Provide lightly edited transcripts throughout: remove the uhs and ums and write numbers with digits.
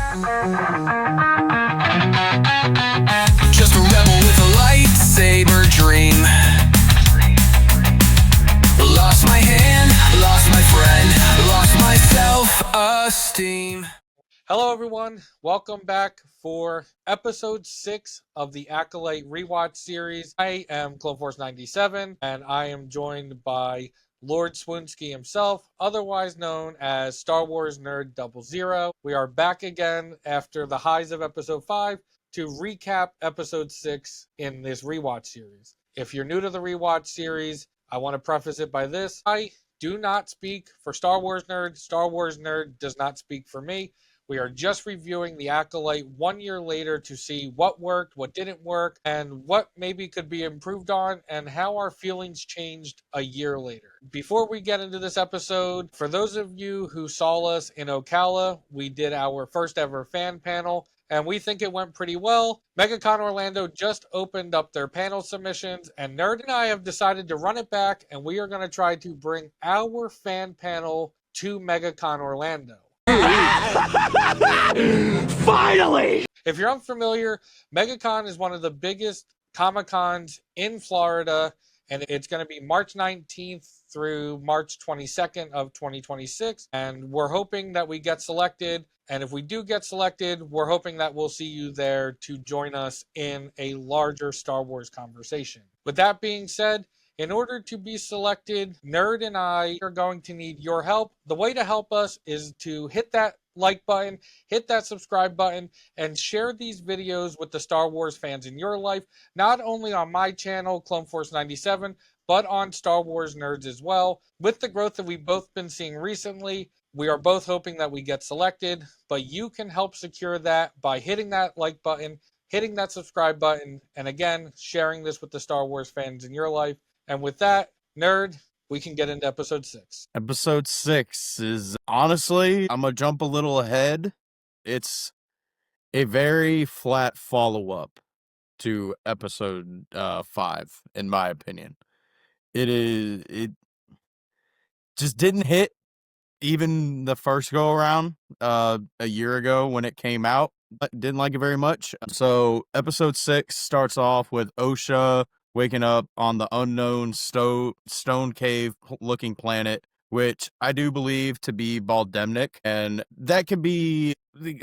Just a rebel with a lightsaber dream. Lost my hand, lost my friend, lost my self-esteem. Hello, everyone. Welcome back for episode 6 of the Acolyte rewatch series. I am Clone Force 97, and I am joined by Lord Swinski himself, otherwise known as Star Wars Nerd 00. We are back again after the highs of episode 5 to recap episode 6 in this rewatch series. If you're new to the rewatch series, I want to preface it by this. I do not speak for Star Wars Nerd. Star Wars Nerd does not speak for me. We are just reviewing the Acolyte 1 year later to see what worked, what didn't work, and what maybe could be improved on, and how our feelings changed a year later. Before we get into this episode, for those of you who saw us in Ocala, we did our first ever fan panel, and we think it went pretty well. MegaCon Orlando just opened up their panel submissions, and Nerd and I have decided to run it back, and we are going to try to bring our fan panel to MegaCon Orlando. Finally! If you're unfamiliar, MegaCon is one of the biggest Comic-Cons in Florida, and it's going to be March 19th through March 22nd of 2026, and we're hoping that we get selected, and if we do get selected, we're hoping that we'll see you there to join us in a larger Star Wars conversation. With that being said, in order to be selected, Nerd and I are going to need your help. The way to help us is to hit that like button, hit that subscribe button, and share these videos with the Star Wars fans in your life, not only on my channel, Clone Force 97, but on Star Wars Nerds as well. With the growth that we've both been seeing recently, we are both hoping that we get selected, but you can help secure that by hitting that like button, hitting that subscribe button, and again, sharing this with the Star Wars fans in your life. And with that, Nerd, we can get into episode 6. Episode 6 is, honestly, I'm gonna jump a little ahead. It's a very flat follow-up to episode 5, in my opinion. It just didn't hit even the first go around a year ago when it came out. But didn't like it very much. So episode 6 starts off with Osha waking up on the unknown stone cave looking planet, which I do believe to be Baldemnik, and that could be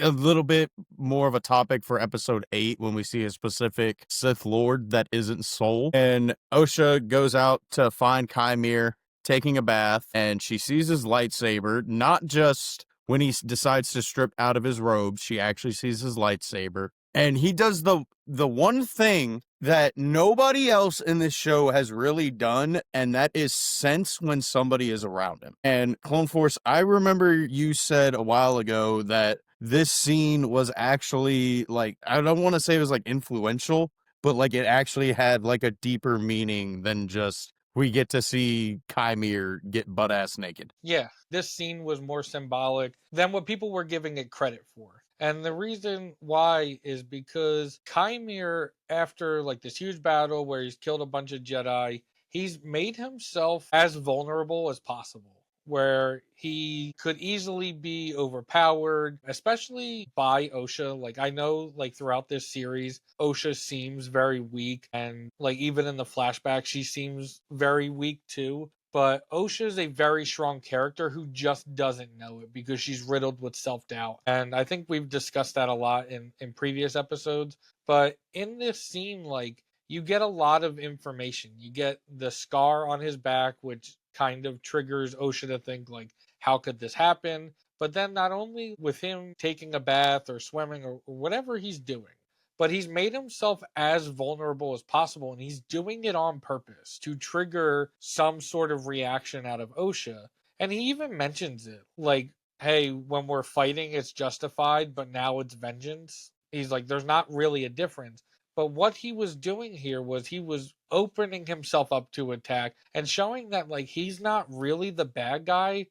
a little bit more of a topic for episode 8 when we see a specific Sith Lord that isn't Soul. And Osha goes out to find Kymir taking a bath, and she sees his lightsaber. Not just when he decides to strip out of his robes, she actually sees his lightsaber. And he does the one thing that nobody else in this show has really done, and that is sense when somebody is around him. And Clone Force, I remember you said a while ago that this scene was actually, like, I don't want to say it was, like, influential, but, like, it actually had, like, a deeper meaning than just we get to see Kymir get butt-ass naked. Yeah, this scene was more symbolic than what people were giving it credit for. And the reason why is because Kymir, after like this huge battle where he's killed a bunch of Jedi, he's made himself as vulnerable as possible, where he could easily be overpowered, especially by Osha. Like, I know, like, throughout this series, Osha seems very weak, and like even in the flashback, she seems very weak too. But Osha is a very strong character who just doesn't know it because she's riddled with self-doubt. And I think we've discussed that a lot in previous episodes. But in this scene, like, you get a lot of information. You get the scar on his back, which kind of triggers Osha to think, like, how could this happen? But then not only with him taking a bath or swimming or whatever he's doing, but he's made himself as vulnerable as possible, and he's doing it on purpose to trigger some sort of reaction out of Osha. And he even mentions it, like, hey, when we're fighting, it's justified, but now it's vengeance. He's like, there's not really a difference. But what he was doing here was he was opening himself up to attack and showing that, like, he's not really the bad guy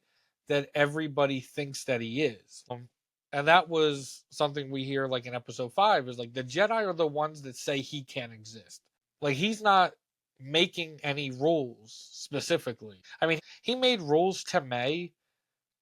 that everybody thinks that he is. And that was something we hear, like, in episode 5, is like the Jedi are the ones that say he can't exist. Like, he's not making any rules specifically. I mean, he made rules to May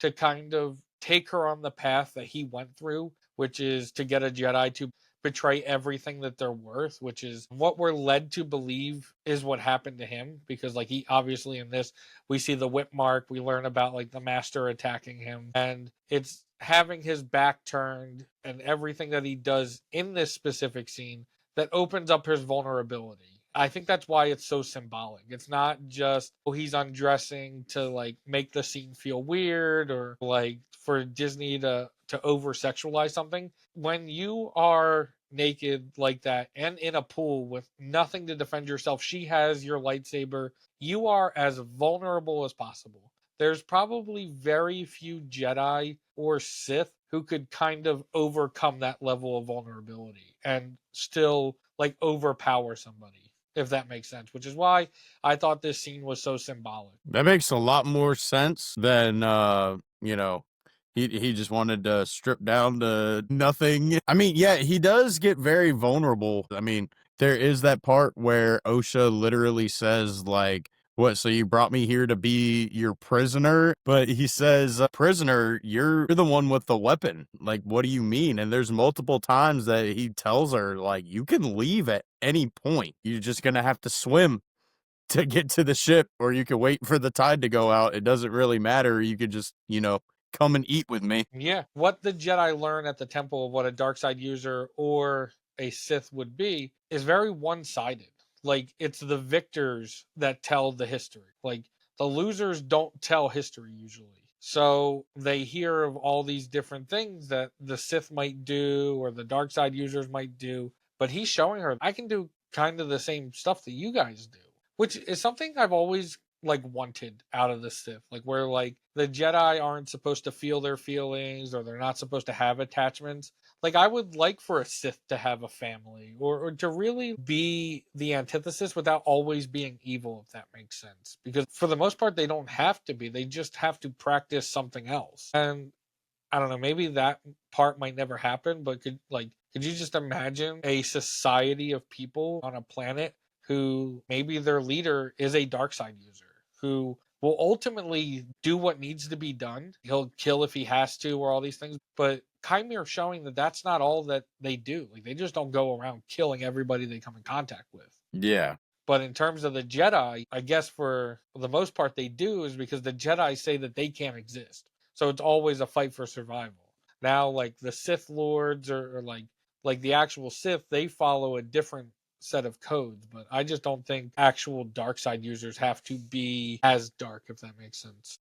to kind of take her on the path that he went through, which is to get a Jedi to betray everything that they're worth, which is what we're led to believe is what happened to him. Because, like, he obviously in this, we see the whip mark, we learn about like the master attacking him, and it's having his back turned and everything that he does in this specific scene that opens up his vulnerability. I think that's why it's so symbolic. It's not just, oh, he's undressing to like make the scene feel weird or like for Disney to over sexualize something. When you are naked like that and in a pool with nothing to defend yourself, she has your lightsaber, you are as vulnerable as possible. There's probably very few Jedi or Sith who could kind of overcome that level of vulnerability and still like overpower somebody, if that makes sense, which is why I thought this scene was so symbolic. That makes a lot more sense than you know, he just wanted to strip down to nothing. I mean, yeah, he does get very vulnerable. I mean, there is that part where Osha literally says like, what, so you brought me here to be your prisoner? But he says, prisoner, you're the one with the weapon. Like, what do you mean? And there's multiple times that he tells her, like, you can leave at any point. You're just gonna have to swim to get to the ship, or you could wait for the tide to go out. It doesn't really matter. You could just, come and eat with me. Yeah, what the Jedi learn at the temple of what a dark side user or a Sith would be is very one-sided. Like, it's the victors that tell the history. Like, the losers don't tell history usually. So they hear of all these different things that the Sith might do or the dark side users might do, but he's showing her, I can do kind of the same stuff that you guys do, which is something I've always like wanted out of the Sith, like where like the Jedi aren't supposed to feel their feelings or they're not supposed to have attachments. Like, I would like for a Sith to have a family or to really be the antithesis without always being evil, if that makes sense. Because for the most part, they don't have to be. They just have to practice something else. And I don't know, maybe that part might never happen, but could you just imagine a society of people on a planet who maybe their leader is a dark side user who will ultimately do what needs to be done. He'll kill if he has to or all these things, but Chimera showing that that's not all that they do. Like, they just don't go around killing everybody they come in contact with. Yeah. But in terms of the Jedi, I guess for the most part they do, is because the Jedi say that they can't exist. So it's always a fight for survival. Now, like the Sith Lords or like the actual Sith, they follow a different set of codes. But I just don't think actual dark side users have to be as dark, if that makes sense.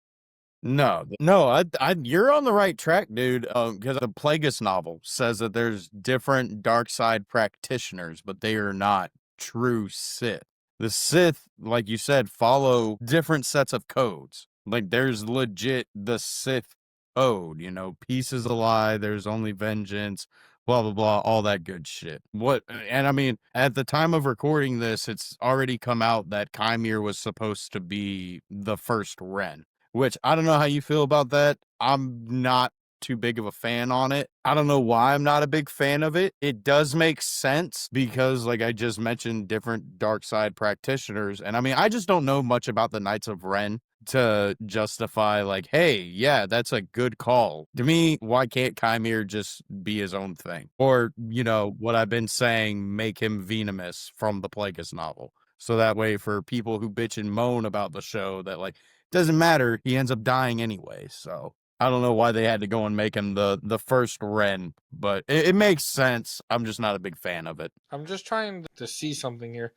No, you're on the right track, dude. Because the Plagueis novel says that there's different dark side practitioners, but they are not true Sith. The Sith, like you said, follow different sets of codes. Like, there's legit the Sith code, peace is a lie, there's only vengeance, blah, blah, blah, all that good shit. And I mean, at the time of recording this, it's already come out that Chimera was supposed to be the first Ren. Which, I don't know how you feel about that. I'm not too big of a fan on it. I don't know why I'm not a big fan of it. It does make sense because, like I just mentioned, different dark side practitioners. And I mean, I just don't know much about the Knights of Ren to justify, like, hey, yeah, that's a good call. To me, why can't Chimera just be his own thing? Or, what I've been saying, make him venomous from the Plagueis novel. So that way, for people who bitch and moan about the show, that, like, doesn't matter, he ends up dying anyway. So I don't know why they had to go and make him the first Ren, but it makes sense. I'm just not a big fan of it. I'm just trying to see something here.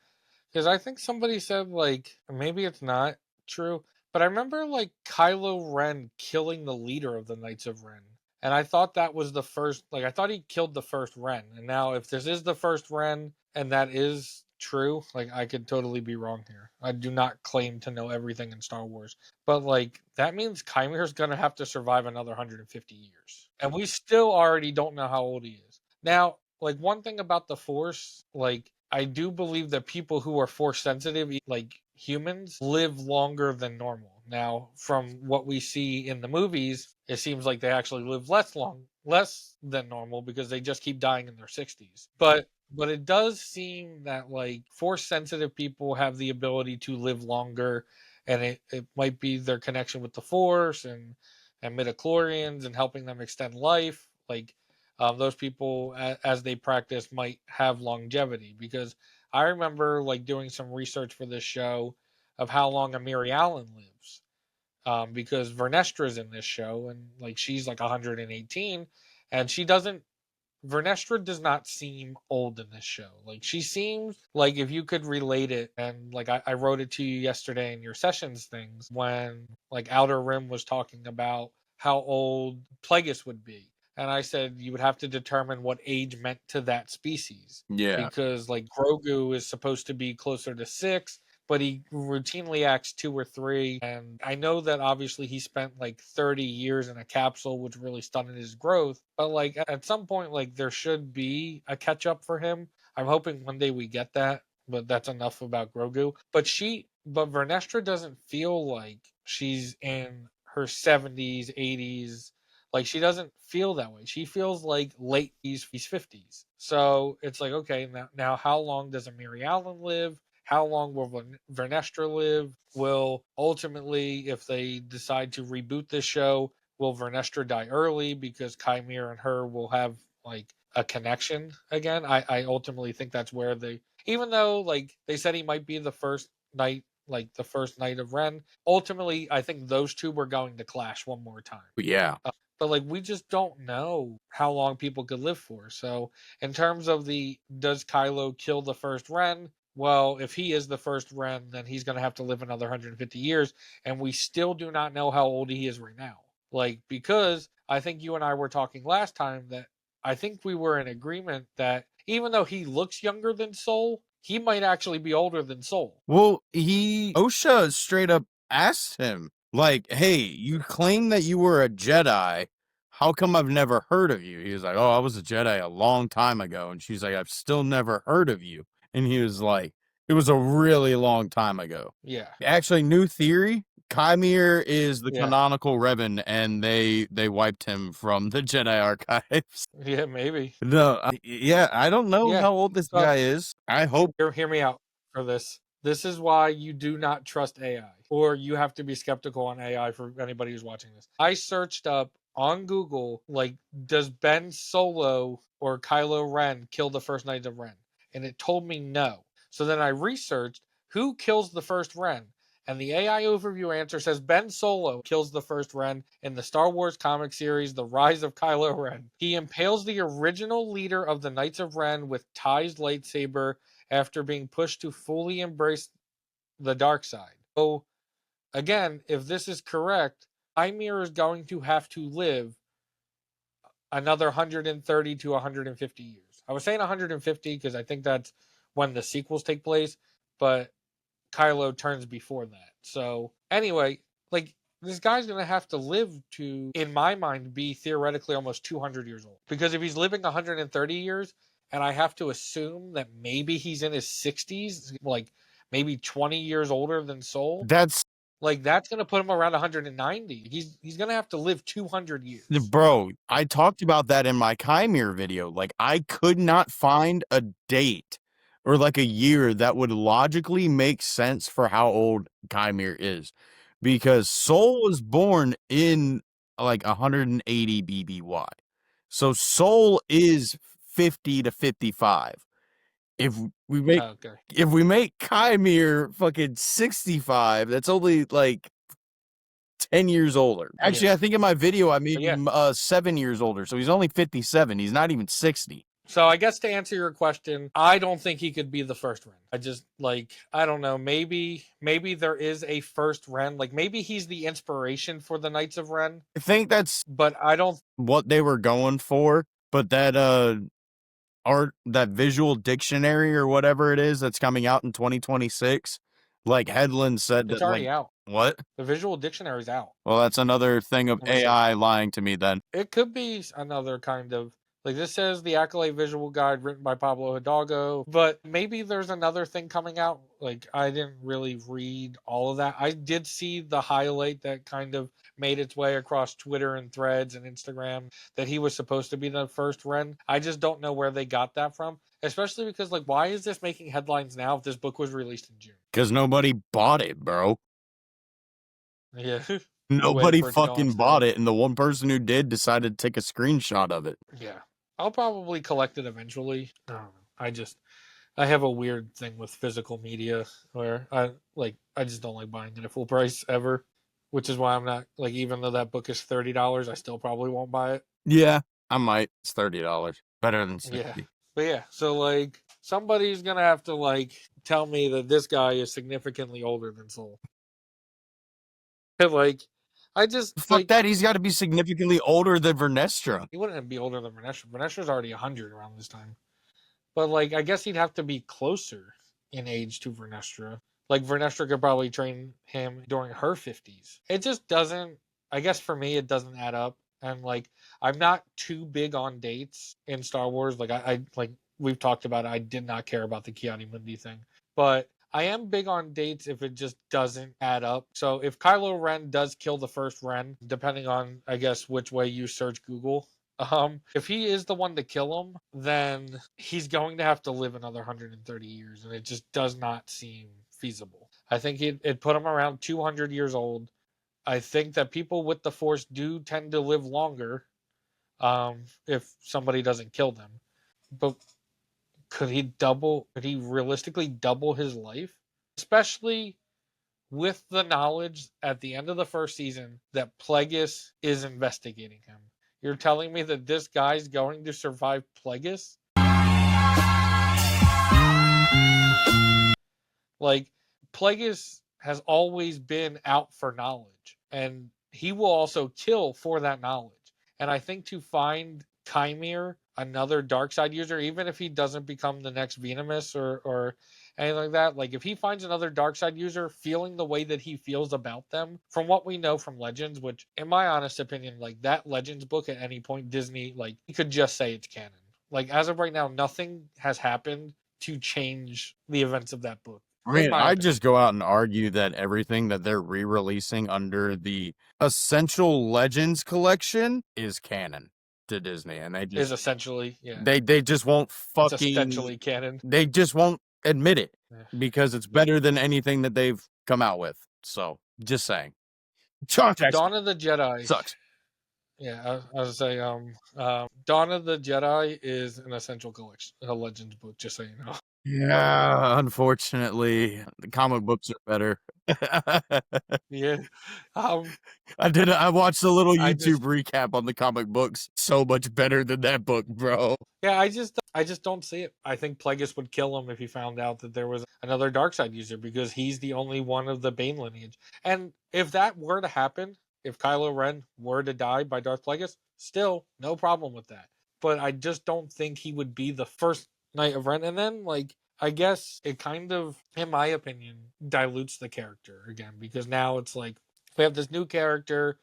Because I think somebody said, like, maybe it's not true, but I remember, like, Kylo Ren killing the leader of the Knights of Ren. And I thought that was the first, like, I thought he killed the first Ren. And now, if this is the first Ren and that is true, like, I could totally be wrong here. I do not claim to know everything in Star Wars. But, like, that means Chimera's going to have to survive another 150 years. And we still already don't know how old he is. Now, like, one thing about the Force, like, I do believe that people who are force sensitive, like humans, live longer than normal. Now, from what we see in the movies, it seems like they actually live less than normal because they just keep dying in their 60s. But it does seem that like force sensitive people have the ability to live longer, and it might be their connection with the force and midichlorians and helping them extend life. Like those people, as they practice, might have longevity. Because I remember like doing some research for this show of how long Amiri Allen lives. Because Vernestra's in this show, and like she's like 118, and she doesn't Vernestra does not seem old in this show. Like she seems like if you could relate it, and like I wrote it to you yesterday in your sessions things when like Outer Rim was talking about how old Plagueis would be. And I said you would have to determine what age meant to that species. Yeah. Because like Grogu is supposed to be closer to 6, but he routinely acts 2 or 3. And I know that obviously he spent like 30 years in a capsule, which really stunted his growth. But like at some point, like there should be a catch up for him. I'm hoping one day we get that, but that's enough about Grogu. But Vernestra doesn't feel like she's in her 70s, 80s. Like she doesn't feel that way. She feels like late 50s. So it's like, okay, now how long does Amiri Allen live? How long will Vernestra live? Will ultimately, if they decide to reboot this show, will Vernestra die early because Chimera and her will have like a connection again? I ultimately think that's where even though like they said he might be the first knight, like the first knight of Ren, ultimately I think those two were going to clash one more time. Yeah. But like we just don't know how long people could live for. So in terms of does Kylo kill the first Ren? Well, if he is the first Ren, then he's going to have to live another 150 years, and we still do not know how old he is right now. Like because I think you and I were talking last time that I think we were in agreement that even though he looks younger than Soul, he might actually be older than Soul. Well, OSHA straight up asked him, like, hey, you claim that you were a Jedi. How come I've never heard of you? He was like, oh, I was a Jedi a long time ago. And she's like, I've still never heard of you. And he was like, it was a really long time ago. Yeah. Actually, new theory. Chimere is the Yeah. canonical Revan, and they wiped him from the Jedi archives. Yeah, maybe. No, yeah, I don't know Yeah. how old this So guy is. I hope. hear me out for this. This is why you do not trust AI, or you have to be skeptical on AI for anybody who's watching this. I searched up on Google, like, does Ben Solo or Kylo Ren kill the first Knight of Ren? And it told me no. So then I researched who kills the first Ren. And the AI overview answer says Ben Solo kills the first Ren in the Star Wars comic series The Rise of Kylo Ren. He impales the original leader of the Knights of Ren with Ty's lightsaber after being pushed to fully embrace the dark side. So, again, if this is correct, Ymir is going to have to live another 130 to 150 years. I was saying 150 because I think that's when the sequels take place, but Kylo turns before that. So, anyway, like, this guy's going to have to live to, in my mind, be theoretically almost 200 years old. Because if he's living 130 years, and I have to assume that maybe he's in his 60s, like maybe 20 years older than Soul, That's like that's going to put him around 190. He's going to have to live 200 years. Bro, I talked about that in my Chimere video. Like, I could not find a date or like a year that would logically make sense for how old Chimere is. Because Soul was born in like 180 BBY. So Soul is 50 to 55. If we make Okay. if we make Chimere fucking 65, that's only like 10 years older. Actually, Yeah. I think in my video I made Yeah. him 7 years older, so he's only 57. He's not even 60. So I guess to answer your question, I don't think he could be the first Ren. I just like I don't know. Maybe there is a first Ren. Like maybe he's the inspiration for the Knights of Ren. I think that's But I don't. what they were going for, but that that visual dictionary or whatever it is that's coming out in 2026, like Headland said It's that like already out. what? The visual dictionary's out. Well, that's another thing of Let me see. AI lying to me then. It could be another kind of like this says the Acolyte visual guide written by Pablo Hidalgo, but maybe there's another thing coming out. Like I didn't really read all of that. I did see the highlight that kind of made its way across Twitter and Threads and Instagram that he was supposed to be the first Ren. I just don't know where they got that from, especially because like why is this making headlines now if this book was released in June? Cuz nobody bought it, bro. Yeah. Nobody for it to go on fucking sale. bought it, and the one person who did decided to take a screenshot of it. Yeah, I'll probably collect it eventually. I don't know. I have a weird thing with physical media where I just don't like buying it at full price ever, which is why I'm not like, even though that book is $30, I still probably won't buy it. Yeah, I might. It's $30. Better than Yeah. 60. But yeah, so like somebody's gonna have to like tell me that this guy is significantly older than Soul. Like, I just Fuck like that, he's gotta be significantly older than Vernestra. he wouldn't be older than Vernestra. Vernestra's already 100 around this time. But like, I guess he'd have to be closer in age to Vernestra. Like Vernestra could probably train him during her 50s. It just doesn't. I guess for me, it doesn't add up. And like, I'm not too big on dates in Star Wars. Like, I like we've talked about it, I did not care about the Kiadi-Mundi thing, but I am big on dates if it just doesn't add up. So if Kylo Ren does kill the first Ren, depending on I guess which way you search Google, if he is the one to kill him, then he's going to have to live another 130 years, and it just does not seem feasible. I think it'd put him around 200 years old. I think that people with the Force do tend to live longer, if somebody doesn't kill them. But could he double? Could he realistically double his life? Especially with the knowledge at the end of the first season that Plagueis is investigating him. You're telling me that this guy's going to survive Plagueis? Like, Plagueis has always been out for knowledge, and he will also kill for that knowledge. And I think to find Chimere, another dark side user, even if he doesn't become the next Venomous or anything like that, like if he finds another dark side user feeling the way that he feels about them, from what we know from Legends, which in my honest opinion, like that Legends book at any point, Disney, like, he could just say it's canon. Like, as of right now, nothing has happened to change the events of that book. I In mean, my I'd opinion. just go out and argue that everything that they're re-releasing under the Essential Legends collection is canon to Disney, and Is essentially, yeah. they just won't It's fucking essentially canon. they just won't admit it Yeah. because it's better than anything that they've come out with. So, just saying. Dawn of the Jedi. Sucks. Yeah, I was say, Dawn of the Jedi is an essential collection, a Legends book. Just so you know. Yeah, unfortunately, the comic books are better. Yeah, I watched a little I YouTube just, recap on the comic books. So much better than that book, bro. yeah, I just don't see it. I think Plagueis would kill him if he found out that there was another dark side user, because he's the only one of the Bane lineage. And if that were to happen, if Kylo Ren were to die by Darth Plagueis, still no problem with that. But I just don't think he would be the first Knight of Ren. And then, like, I guess it kind of, in my opinion, dilutes the character again, because now it's like we have this new character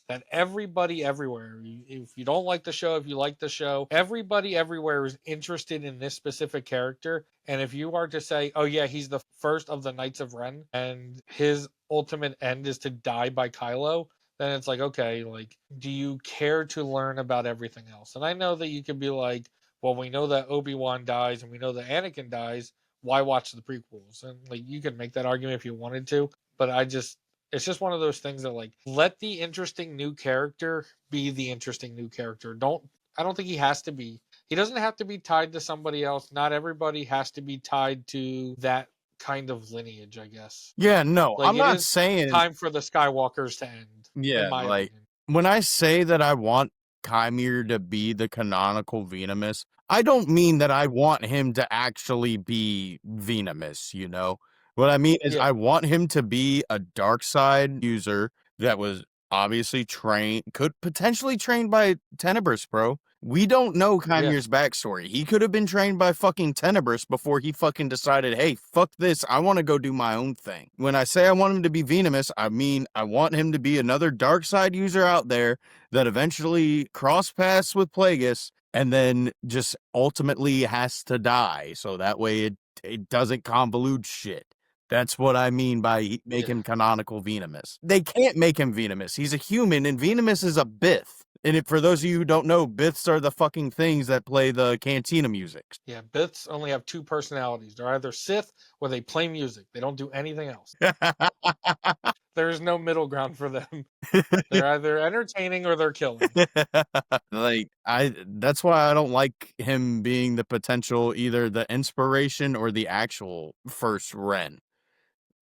that everybody everywhere, if you don't like the show, if you like the show, everybody everywhere is interested in this specific character. And if you are to say, oh yeah, he's the first of the Knights of Ren and his ultimate end is to die by Kylo, then it's like, okay, like, do you care to learn about everything else? And I know that you could be like, well, we know that Obi-Wan dies and we know that Anakin dies, why watch the prequels? And like, you could make that argument if you wanted to, but it's just one of those things that, like, let the interesting new character be the interesting new character. I don't think he doesn't have to be tied to somebody else. Not everybody has to be tied to that kind of lineage, I guess. Yeah, no, Like, I'm it not is saying. time for the Skywalkers to end, in Yeah, my like opinion. when I say that I want Chimere to be the canonical Venomous, I don't mean that I want him to actually be Venomous, you know? What I mean is Yeah, I want him to be a dark side user that was obviously could potentially trained by Tenebris, bro. We don't know yeah, Chimere's backstory. He could have been trained by fucking Tenebris before he fucking decided, hey, fuck this, I want to go do my own thing. When I say I want him to be Venomous, I mean I want him to be another dark side user out there that eventually cross paths with Plagueis and then just ultimately has to die. So that way it doesn't convolute shit. That's what I mean by make yeah, him canonical Venomous. They can't make him Venomous. He's a human, and Venomous is a Bith. And for those of you who don't know, biths are the fucking things that play the cantina music. Yeah, Biths only have two personalities. They're either Sith or they play music. They don't do anything else. There's no middle ground for them. They're either entertaining or they're killing. That's why I don't like him being the potential either the inspiration or the actual first Ren.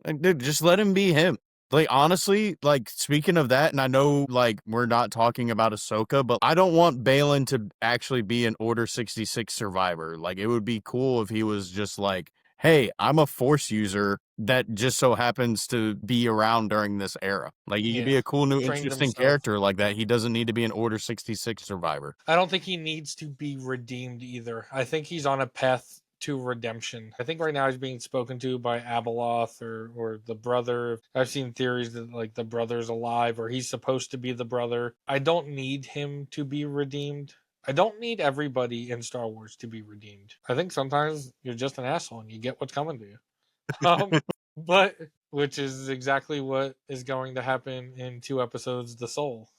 Like, dude, just let him be him. Like, honestly, like, speaking of that, and I know, like, we're not talking about Ahsoka, but I don't want Balin to actually be an Order 66 survivor. Like, it would be cool if he was just like, hey, I'm a Force user that just so happens to be around during this era. Like, he could be a cool, new, Trained interesting himself. character like that. He doesn't need to be an Order 66 survivor. I don't think he needs to be redeemed either. I think he's on a path to redemption. I think right now he's being spoken to by Abeloth or the brother. I've seen theories that like the brother's alive or he's supposed to be the brother. I don't need him to be redeemed. I don't need everybody in Star Wars to be redeemed. I think sometimes you're just an asshole and you get what's coming to you. But which is exactly what is going to happen in 2 episodes, The Soul.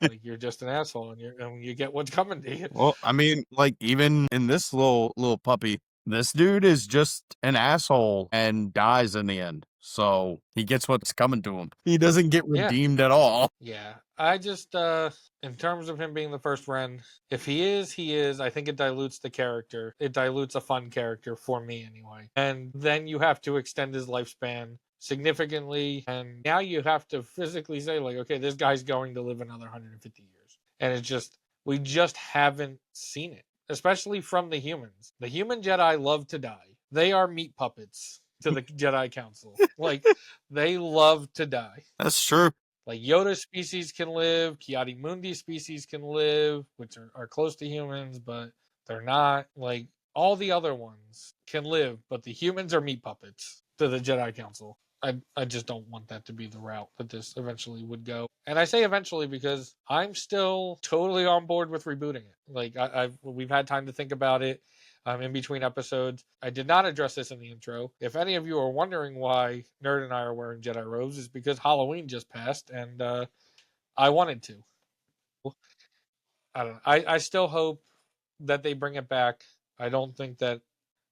Like you're just an asshole and you get what's coming to you. Well, I mean, like, even in this little puppy, this dude is just an asshole and dies in the end. So he gets what's coming to him. He doesn't get Yeah. redeemed at all. Yeah. I just in terms of him being the first Ren, if he is, he is. I think it dilutes the character. It dilutes a fun character for me anyway. And then you have to extend his lifespan significantly. And now you have to physically say, like, okay, this guy's going to live another 150 years. And it's just, we just haven't seen it, especially from the humans. The human Jedi love to die. They are meat puppets to the Jedi Council. Like, they love to die. That's true. Like Yoda species can live, Kiadi Mundi species can live, which are close to humans, but they're not. Like all the other ones can live, but the humans are meat puppets to the Jedi Council. I just don't want that to be the route that this eventually would go. And I say eventually because I'm still totally on board with rebooting it. Like we've had time to think about it. In between episodes. I did not address this in the intro. If any of you are wondering why Nerd and I are wearing Jedi robes, it's because Halloween just passed and I wanted to. I don't know. I still hope that they bring it back. I don't think that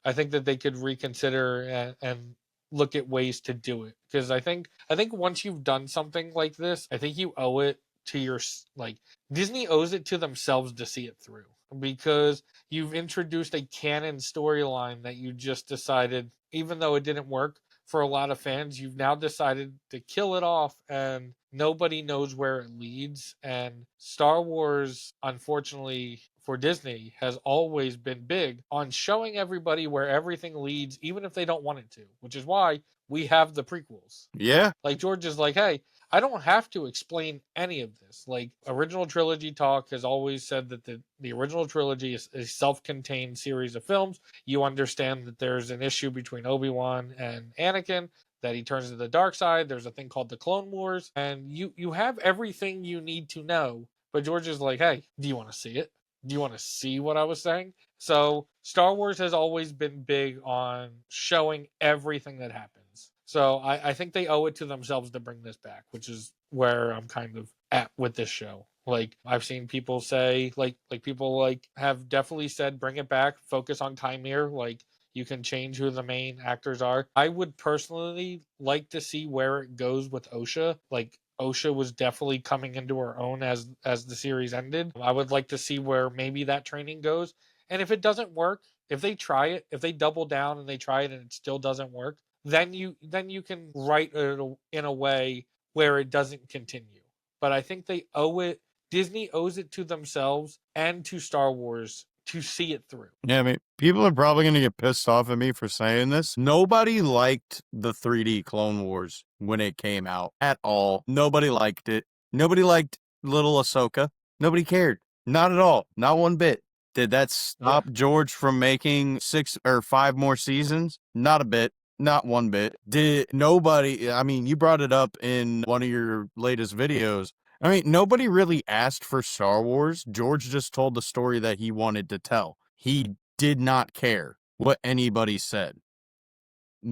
I think that they could reconsider and look at ways to do it because I think once you've done something like this, I think you owe it to your like Disney owes it to themselves to see it through because you've introduced a canon storyline that you just decided even though it didn't work for a lot of fans, you've now decided to kill it off and nobody knows where it leads. And Star Wars, unfortunately for Disney, has always been big on showing everybody where everything leads, even if they don't want it to, which is why we have the prequels. Yeah. Like George is like, hey, I don't have to explain any of this. Like original trilogy talk has always said that the original trilogy is a self-contained series of films. You understand that there's an issue between Obi-Wan and Anakin, that he turns to the dark side. There's a thing called the Clone Wars, and you have everything you need to know. But George is like, hey, do you want to see it? Do you want to see what I was saying? So Star Wars has always been big on showing everything that happens. So I think they owe it to themselves to bring this back, which is where I'm kind of at with this show. Like I've seen people say, like people like have definitely said, bring it back, focus on Timir. Like you can change who the main actors are. I would personally like to see where it goes with Osha. Like Osha was definitely coming into her own as the series ended. I would like to see where maybe that training goes. And if it doesn't work, if they try it, if they double down and they try it and it still doesn't work, then you can write it in a way where it doesn't continue. But I think they owe it. Disney owes it to themselves and to Star Wars to see it through. Yeah, I mean, people are probably going to get pissed off at me for saying this. Nobody liked the 3D Clone Wars when it came out at all. Nobody liked it. Nobody liked little Ahsoka. Nobody cared. Not at all. Not one bit. Did that stop George from making 6 or 5 more seasons? Not a bit. Not one bit. Did nobody, I mean, you brought it up in one of your latest videos. I mean, nobody really asked for Star Wars. George just told the story that he wanted to tell. He did not care what anybody said.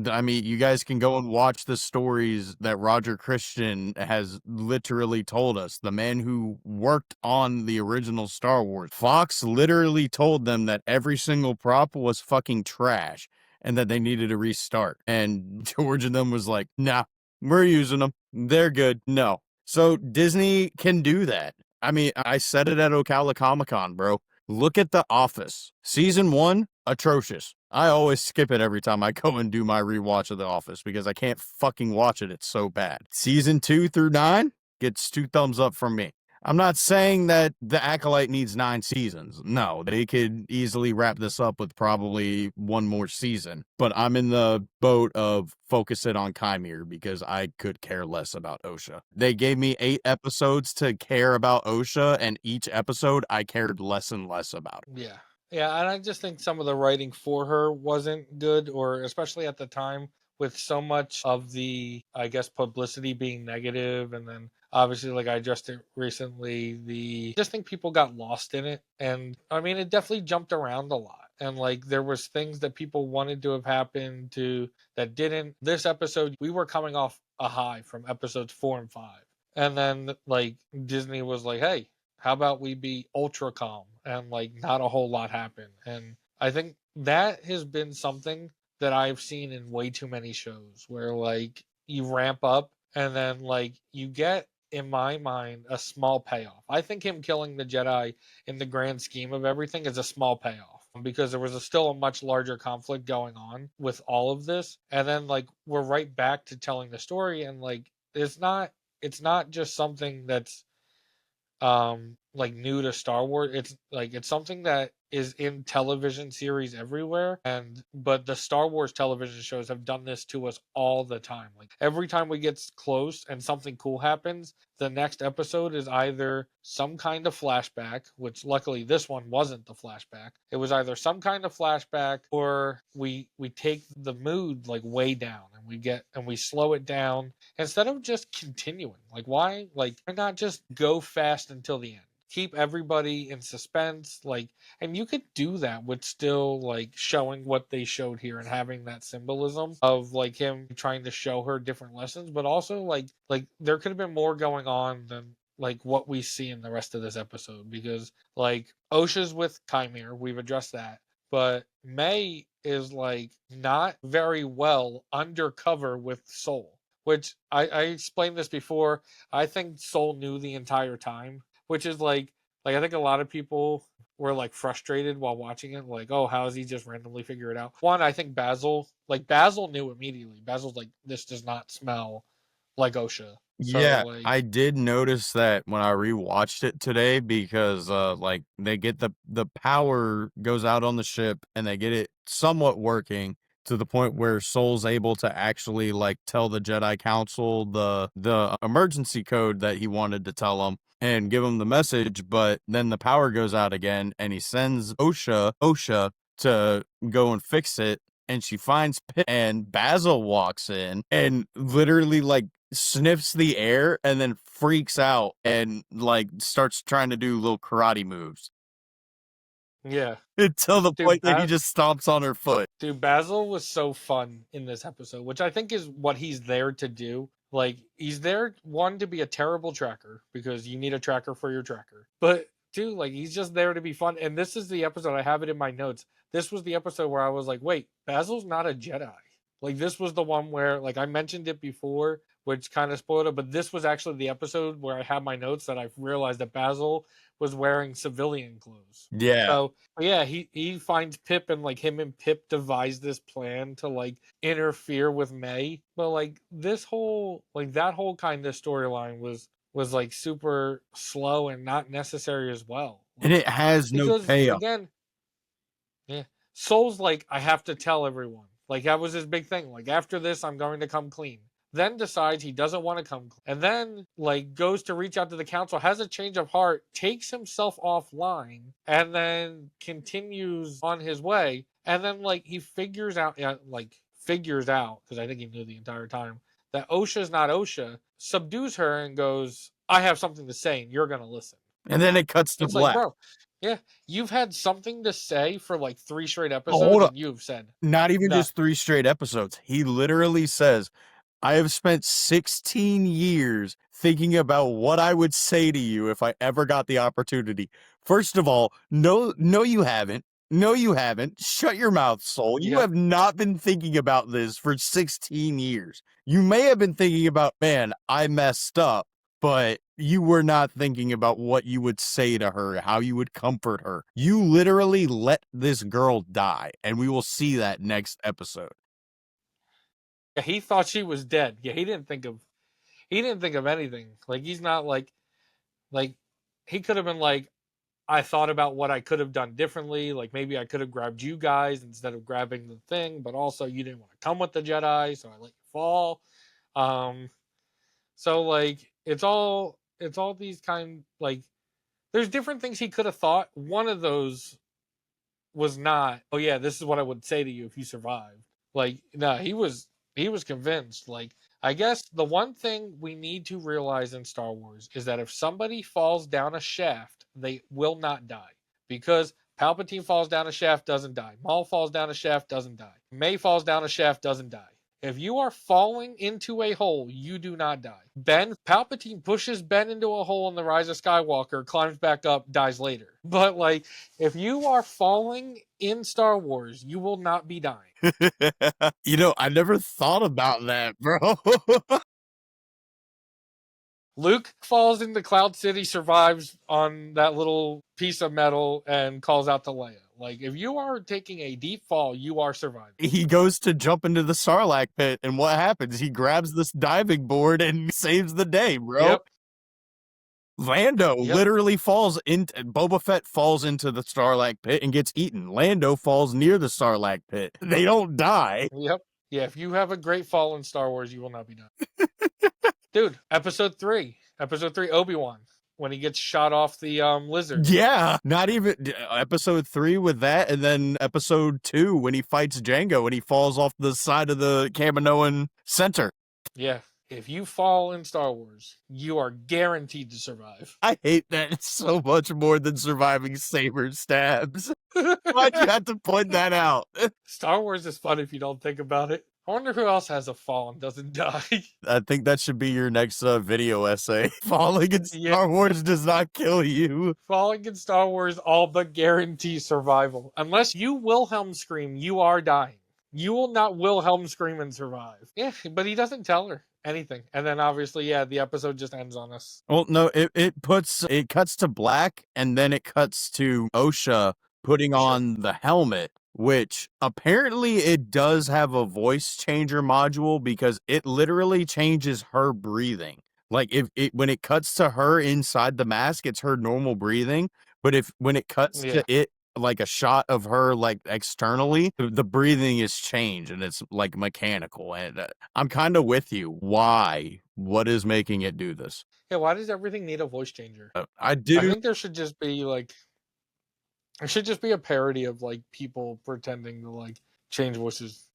I mean, you guys can go and watch the stories that Roger Christian has literally told us. The man who worked on the original Star Wars. Fox literally told them that every single prop was fucking trash and that they needed to restart. And George and them was like, nah, we're using them. They're good. No. So Disney can do that. I mean, I said it at Ocala Comic-Con, bro. Look at The Office. Season 1, atrocious. I always skip it every time I go and do my rewatch of The Office because I can't fucking watch it. It's so bad. Season 2 through 9 gets 2 thumbs up from me. I'm not saying that The Acolyte needs 9 seasons. No, they could easily wrap this up with probably 1 more season. But I'm in the boat of focus it on Chimere because I could care less about OSHA. They gave me 8 episodes to care about OSHA, and each episode I cared less and less about. Yeah. Yeah, and I just think some of the writing for her wasn't good, or especially at the time with so much of the, I guess, publicity being negative, and then obviously, like I addressed it recently, just think people got lost in it, and I mean, it definitely jumped around a lot, and like there was things that people wanted to have happened to that didn't. This episode, we were coming off a high from episodes 4 and 5, and then like Disney was like, hey, how about we be ultra calm and like not a whole lot happen? And I think that has been something that I've seen in way too many shows where like you ramp up and then like you get, in my mind, a small payoff. I think him killing the Jedi in the grand scheme of everything is a small payoff because there was still a much larger conflict going on with all of this. And then like we're right back to telling the story, and like it's not just something that's like new to Star Wars. It's like it's something that is in television series everywhere, and but the Star Wars television shows have done this to us all the time. Like every time we get close and something cool happens, the next episode is either some kind of flashback, which luckily this one wasn't the flashback. It was either some kind of flashback, or we take the mood like way down and we slow it down instead of just continuing. Like why not just go fast until the end? Keep everybody in suspense, like, and you could do that with still like showing what they showed here and having that symbolism of like him trying to show her different lessons, but also like there could have been more going on than like what we see in the rest of this episode, because like OSHA's with Chimere, we've addressed that, but May is like not very well undercover with Soul, which I explained this before. I think Soul knew the entire time, which is like I think a lot of people were like frustrated while watching it, like, oh, how does he just randomly figure it out? One, I think Basil knew immediately. Basil's like, this does not smell like OSHA. So Yeah, like, I did notice that when I rewatched it today because like they get the power goes out on the ship and they get it somewhat working to the point where Soul's able to actually like tell the Jedi Council the emergency code that he wanted to tell them and give them the message, but then the power goes out again and he sends OSHA to go and fix it, and she finds Pip, and Basil walks in and literally like sniffs the air and then freaks out and like starts trying to do little karate moves yeah, until the dude, point that he just stomps on her foot. Dude, Basil was so fun in this episode, which I think is what he's there to do. Like, he's there, one, to be a terrible tracker, because you need a tracker for your tracker. But two, like, he's just there to be fun. And this is the episode, I have it in my notes. This was the episode where I was like, wait, Basil's not a Jedi. Like, this was the one where, like, I mentioned it before, which kind of spoiled it, but this was actually the episode where I have my notes that I realized that Basil was wearing civilian clothes. Yeah. So yeah, he finds Pip, and like him and Pip devise this plan to like interfere with May. But like this whole like that whole kind of storyline was like super slow and not necessary as well. And Like, it has no because payoff. again, yeah, Soul's like, I have to tell everyone. Like that was his big thing. Like after this, I'm going to come clean. Then decides he doesn't want to come clean. And then like goes to reach out to the council, has a change of heart, takes himself offline, and then continues on his way. And then like he figures out, yeah, because I think he knew the entire time that OSHA's not OSHA, subdues her and goes, I have something to say and you're gonna listen. And then it cuts to It's like, black. bro, Yeah, you've had something to say for like 3 straight Oh, hold episodes, up. and you've said Not even nothing. just 3 straight episodes. He literally says, I have spent 16 years thinking about what I would say to you if I ever got the opportunity. First of all, no, you haven't. No, you haven't. Shut your mouth, soul. You Yep. have not been thinking about this for 16 years. You may have been thinking about, man, I messed up, but you were not thinking about what you would say to her, how you would comfort her. You literally let this girl die, and we will see that next episode. Yeah, he thought she was dead. Yeah, he didn't think of anything. Like he's not like he could have been like, I thought about what I could have done differently. Like maybe I could have grabbed you guys instead of grabbing the thing, but also you didn't want to come with the Jedi, so I let you fall. Um, so like it's all these kind like there's different things he could have thought. One of those was not, oh yeah, this is what I would say to you if you survived. Like, no, he was convinced. Like, I guess the one thing we need to realize in Star Wars is that if somebody falls down a shaft, they will not die. Because Palpatine falls down a shaft, doesn't die. Maul falls down a shaft, doesn't die. May falls down a shaft, doesn't die. If you are falling into a hole, you do not die. Palpatine pushes Ben into a hole in The Rise of Skywalker, climbs back up, dies later. But like, if you are falling in Star Wars, you will not be dying. I never thought about that, bro. Luke falls into Cloud City, survives on that little piece of metal, and calls out to Leia. Like, if you are taking a deep fall, you are surviving. He goes to jump into the Sarlacc pit, and what happens? He grabs this diving board and saves the day, bro. Yep. Lando Yep. literally Boba Fett falls into the Sarlacc pit and gets eaten. Lando falls near the Sarlacc pit. They don't die. Yep. Yeah, if you have a great fall in Star Wars, you will not be done. Dude, episode 3, Obi-Wan, when he gets shot off the lizard. Yeah, not even episode 3 with that, and then episode 2 when he fights Django and he falls off the side of the Kaminoan center. Yeah, if you fall in Star Wars, you are guaranteed to survive. I hate that so much more than surviving saber stabs. Why'd you have to point that out? Star Wars is fun if you don't think about it. I wonder who else has a fall and doesn't die. I think that should be your next video essay. Falling in Yeah. Star Wars does not kill you. Falling in Star Wars all but guarantee survival. Unless you Wilhelm scream, you are dying. You will not Wilhelm scream and survive. Yeah, but he doesn't tell her anything. And then obviously, yeah, the episode just ends on us. Well, no, it cuts to black and then it cuts to OSHA putting on the helmet, which apparently it does have a voice changer module because it literally changes her breathing. Like when it cuts to her inside the mask, it's her normal breathing. But when it cuts Yeah. to it, like a shot of her like externally, the breathing is changed and it's like mechanical. And I'm kind of with you. Why? What is making it do this? Yeah, why does everything need a voice changer? I I do. think there should just be like, it should just be a parody of like people pretending to like change voices.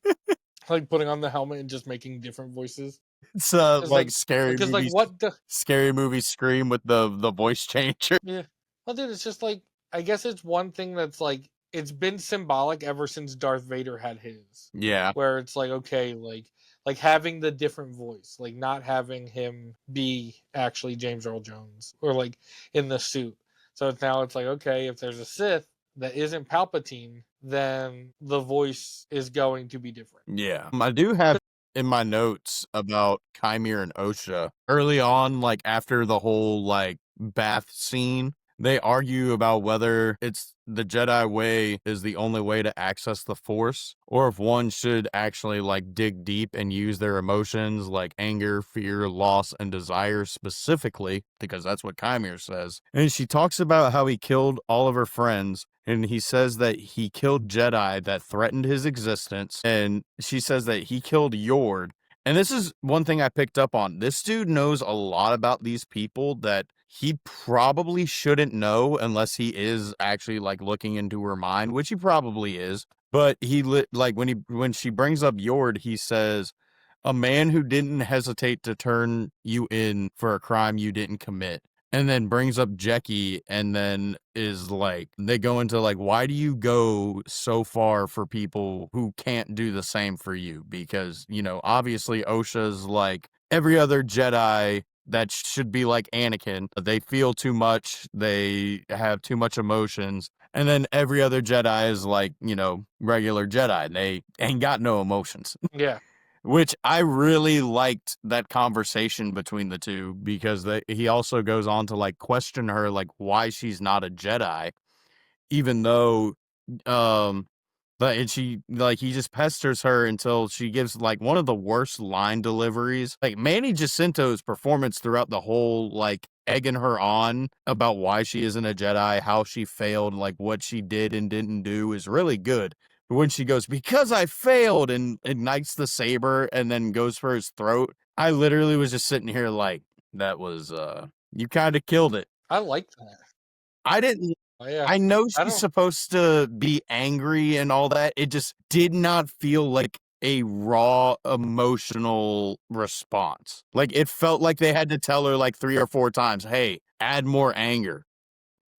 Like putting on the helmet and just making different voices. It's Because like scary because movies. what the Scary movie Scream with the voice changer. yeah. Well, dude, it's just like I guess it's one thing that's like it's been symbolic ever since Darth Vader had his. Yeah. Where it's like okay, like having the different voice, like not having him be actually James Earl Jones or like in the suit. So it's like okay, if there's a Sith that isn't Palpatine, then the voice is going to be different. Yeah. I do have in my notes about Chimere and OSHA. Early on, like after the whole like bath scene, they argue about whether it's the Jedi way is the only way to access the Force, or if one should actually like dig deep and use their emotions like anger, fear, loss, and desire specifically, because that's what Chimere says. And she talks about how he killed all of her friends, and he says that he killed Jedi that threatened his existence, and she says that he killed Yord. And this is one thing I picked up on. This dude knows a lot about these people that he probably shouldn't know unless he is actually like looking into her mind, which he probably is. But like when she brings up Yord, he says, "A man who didn't hesitate to turn you in for a crime you didn't commit." and then brings up Jackie, and then is like, they go into like, why do you go so far for people who can't do the same for you? Because, you know, obviously Osha's like every other Jedi that should be like Anakin. They feel too much, they have too much emotions. And then every other Jedi is like, you know, regular Jedi. They ain't got no emotions. Yeah. Which I really liked that conversation between the two, because he also goes on to like question her like why she's not a Jedi, even though but and she like he just pesters her until she gives like one of the worst line deliveries. Like Manny Jacinto's performance throughout the whole, like egging her on about why she isn't a Jedi, how she failed, like what she did and didn't do, is really good. But when she goes, because I failed, and ignites the saber and then goes for his throat, I literally was just sitting here like, that was you kind of killed it. I like that. I didn't Oh, yeah. I know I she's don't supposed to be angry and all that. It just did not feel like a raw emotional response. Like it felt like they had to tell her like 3 or 4 times, "Hey, add more anger.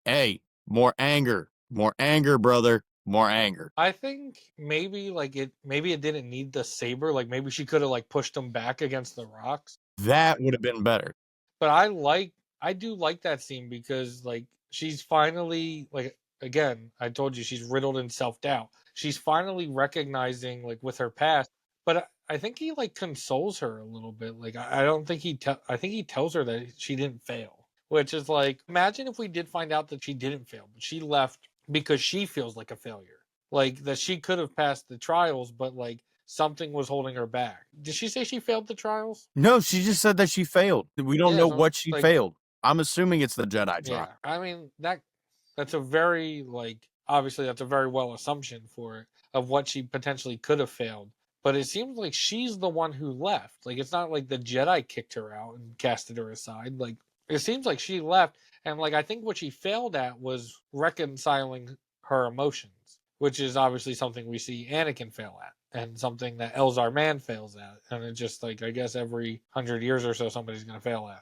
Hey, more anger, brother, more anger." I think maybe it didn't need the saber, like maybe she could have like pushed him back against the rocks. That would have been better. But I do like that scene because like she's finally like again, I told you she's riddled in self-doubt. She's finally recognizing like with her past, but I think he like consoles her a little bit. Like I don't think I think he tells her that she didn't fail, which is like imagine if we did find out that she didn't fail, but she left because she feels like a failure. Like that she could have passed the trials, but like something was holding her back. Did she say she failed the trials? No, she just said that she failed. We don't Yeah, know so what she like failed. I'm assuming it's the Jedi trial. yeah, I mean that's a very like obviously that's a very well assumption for it of what she potentially could have failed. But it seems like she's the one who left. Like it's not like the Jedi kicked her out and casted her aside. Like it seems like she left, and like I think what she failed at was reconciling her emotions, which is obviously something we see Anakin fail at. And something that Elzar Mann fails at, and it's just like I guess every 100 years or so somebody's gonna fail at.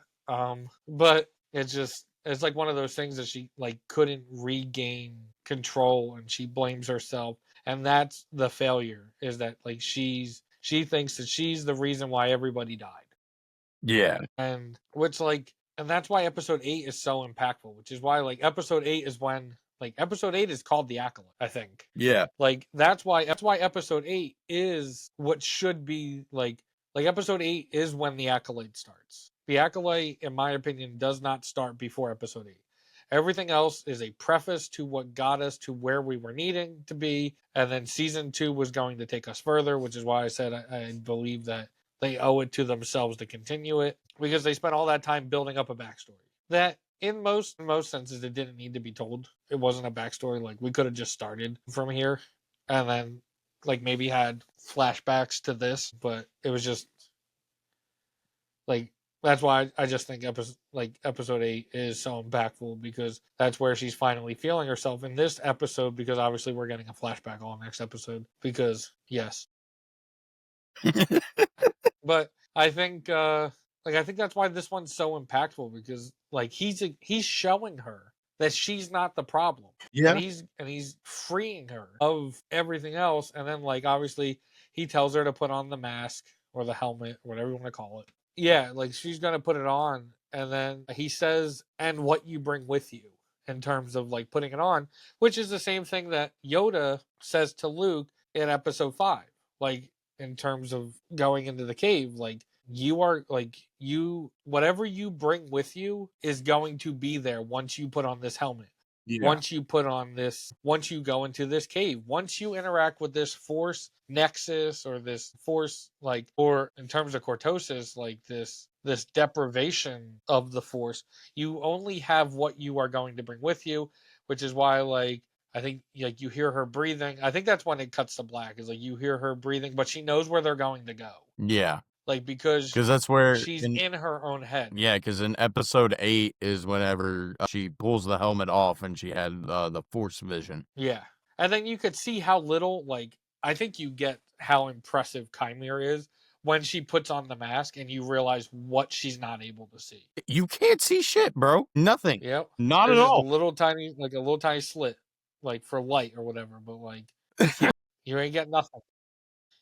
But it's like one of those things that she like couldn't regain control and she blames herself, and that's the failure, is that like she thinks that she's the reason why everybody died. Yeah. And which like and that's why episode 8 is so impactful, which is why like episode 8 is when like episode 8 is called the Acolyte, I think. Yeah. Like that's why episode 8 is what should be like episode 8 is when the Acolyte starts. The Acolyte, in my opinion, does not start before episode 8. Everything else is a preface to what got us to where we were needing to be, and then season 2 was going to take us further, which is why I said I believe that they owe it to themselves to continue it, because they spent all that time building up a backstory that in most senses it didn't need to be told. It wasn't a backstory. Like we could have just started from here and then like maybe had flashbacks to this, but it was just like that's why I just think episode 8 is so impactful, because that's where she's finally feeling herself in this episode, because obviously we're getting a flashback all next episode because yes. But I think I think that's why this one's so impactful, because like he's showing her that she's not the problem. Yeah. And he's freeing her of everything else, and then like obviously he tells her to put on the mask or the helmet or whatever you want to call it. Yeah, like she's going to put it on, and then he says and what you bring with you, in terms of like putting it on, which is the same thing that Yoda says to Luke in episode 5. Like in terms of going into the cave, like you are like you whatever you bring with you is going to be there once you put on this helmet, Yeah. once you go into this cave, once you interact with this force nexus, or this force like, or in terms of cortosis, like this deprivation of the force, you only have what you are going to bring with you, which is why like I think like you hear her breathing. I think that's when it cuts to black. Is like you hear her breathing, but she knows where they're going to go. Yeah. Like because Because that's where she's in her own head. yeah, because in episode 8 is whenever she pulls the helmet off and she had the force vision. Yeah, and then you could see how little like I think you get how impressive Chimera is when she puts on the mask and you realize what she's not able to see. You can't see shit, bro. Nothing. Yep. Not There's at just a all. little tiny, like a little tiny slit, like for light or whatever, but like you ain't get nothing.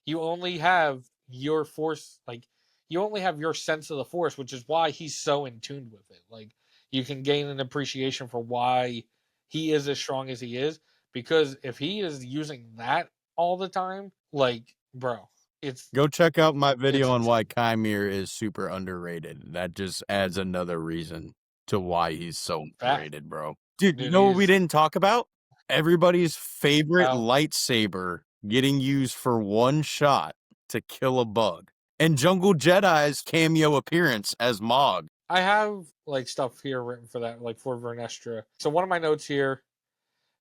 You only have your force, like you only have your sense of the force, which is why he's so in tune with it. Like you can gain an appreciation for why he is as strong as he is, because if he is using that all the time, like bro, it's Go check out my video on insane. why Kymir is super underrated. That just adds another reason to why he's so Fact. underrated, bro. Dude, you Dude, know what we he's didn't talk about? Everybody's favorite about lightsaber getting used for one shot to kill a bug. And Jungle Jedi's cameo appearance as Mog. I have like stuff here written for that, like for Vernestra. So one of my notes here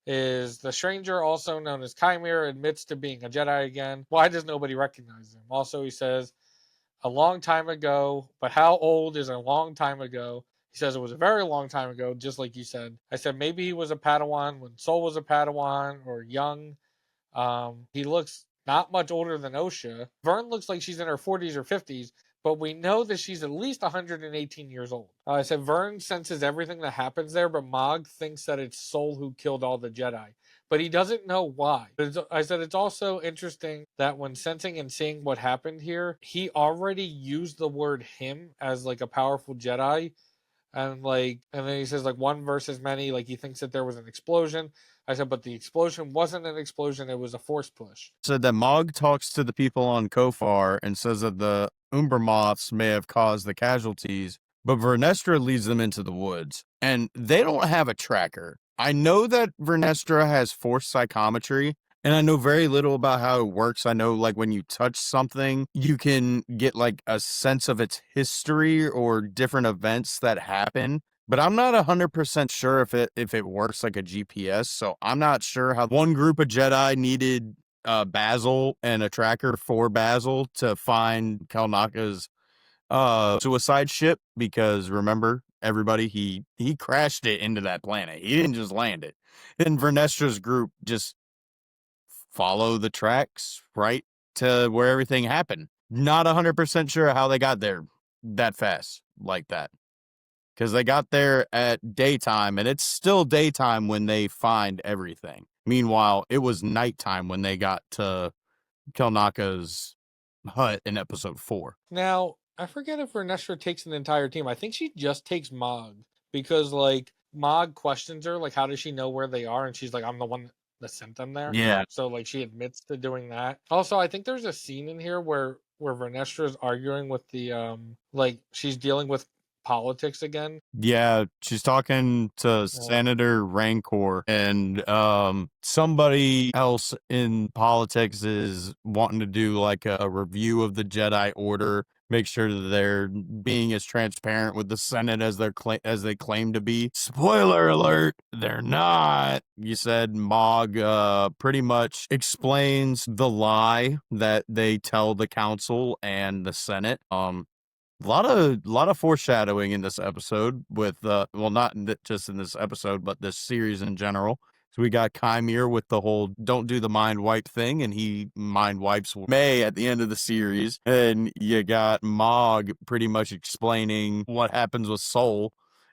is the stranger, also known as Kymir, admits to being a Jedi again. Why does nobody recognize him? Also, he says, a long time ago, but how old is a long time ago? He says it was a very long time ago, just like you said. I said maybe he was a Padawan when Sol was a Padawan or young. He looks not much older than Osha. Vern looks like she's in her 40s or 50s, but we know that she's at least 118 years old. I said Vern senses everything that happens there, but Mog thinks that it's Sol who killed all the Jedi. But he doesn't know why. I said it's also interesting that when sensing and seeing what happened here, he already used the word him as like a powerful Jedi, and then he says like one versus many, like he thinks that there was an explosion. I said, but the explosion wasn't an explosion, it was a force push. Said that Mog talks to the people on Kofar and says that the Umber Moths may have caused the casualties, but Vernestra leads them into the woods. And they don't have a tracker. I know that Vernestra has force psychometry, and I know very little about how it works. I know, like, when you touch something, you can get, like, a sense of its history or different events that happen. But I'm not 100% sure if it works like a GPS. So I'm not sure how one group of Jedi needed Basil and a tracker for Basil to find Kalnaka's suicide ship, because remember, everybody, he crashed it into that planet. He didn't just land it. And Vernestra's group just follow the tracks right to where everything happened. Not 100% sure how they got there that fast like that, because they got there at daytime, and it's still daytime when they find everything. Meanwhile, it was nighttime when they got to Kelnaka's hut in episode 4. Now, I forget if Vernestra takes an entire team. I think she just takes Mog, because like Mog questions her, like, how does she know where they are? And she's like, I'm the one that sent them there. Yeah. So like she admits to doing that. Also, I think there's a scene in here where Vernestra is arguing with the like she's dealing with politics again. Yeah, she's talking to Senator Rancor, and somebody else in politics is wanting to do like a review of the Jedi Order, make sure that they're being as transparent with the Senate as as they claim to be. Spoiler alert, they're not. You said Mog pretty much explains the lie that they tell the council and the Senate. A lot of foreshadowing in this episode with well, not just in this episode, but this series in general. So we got Kymir with the whole don't do the mind wipe thing, and he mind wipes May at the end of the series. And you got Mog pretty much explaining what happens with Soul